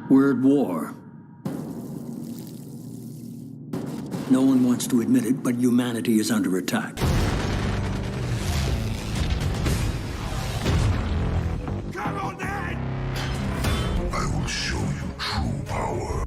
We're at war. No one wants to admit it, but humanity is under attack. Come on then! I will show you true power.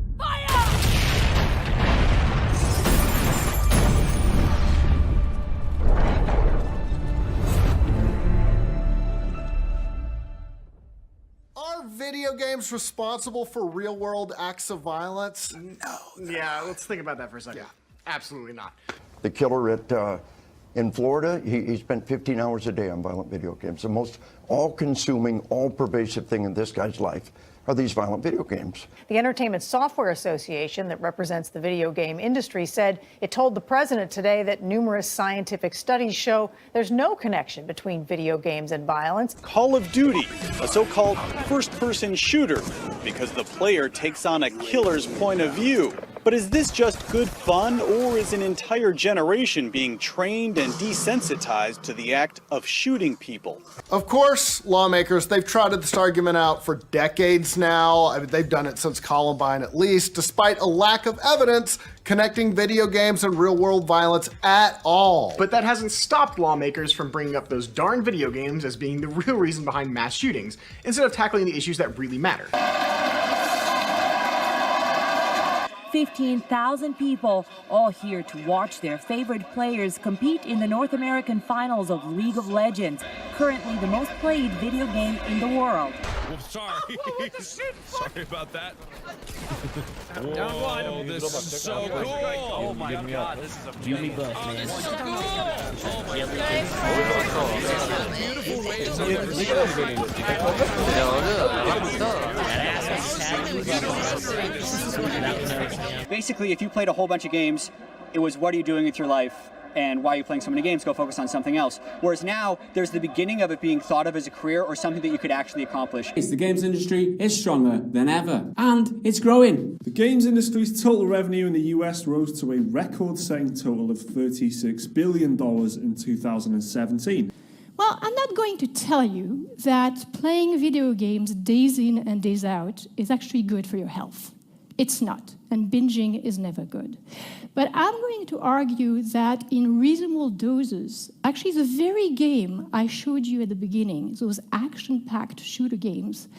Are video games responsible for real-world acts of violence? No. Yeah, let's think about that for a second. Yeah. Absolutely not. The killer in Florida, he spent 15 hours a day on violent video games. The most all-consuming, all-pervasive thing in this guy's life are these violent video games. The Entertainment Software Association that represents the video game industry said it told the president today that numerous scientific studies show there's no connection between video games and violence. Call of Duty, a so-called first-person shooter, because the player takes on a killer's point of view. But is this just good fun, or is an entire generation being trained and desensitized to the act of shooting people? Of course, lawmakers, they've trotted this argument out for decades now. I mean, they've done it since Columbine at least, despite a lack of evidence connecting video games and real-world violence at all. But that hasn't stopped lawmakers from bringing up those darn video games as being the real reason behind mass shootings, instead of tackling the issues that really matter. 15,000 people, all here to watch their favorite players compete in the North American finals of League of Legends, currently the most played video game in the world. Sorry. Sorry about that. Down one. Oh, this is so cool. Oh my god, this is a beauty buff, man. This is so cool. Oh my god. Beautiful ways. Basically, if you played a whole bunch of games, it was what are you doing with your life? And why are you playing so many games? Go focus on something else. Whereas now, there's the beginning of it being thought of as a career or something that you could actually accomplish. The games industry is stronger than ever, and it's growing. The games industry's total revenue in the US rose to a record-setting total of $36 billion in 2017. Well, I'm not going to tell you that playing video games days in and days out is actually good for your health. It's not, and binging is never good. But I'm going to argue that in reasonable doses, actually the very game I showed you at the beginning, those action-packed shooter games,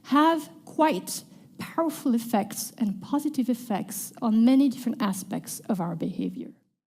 have quite powerful effects and positive effects on many different aspects of our behavior.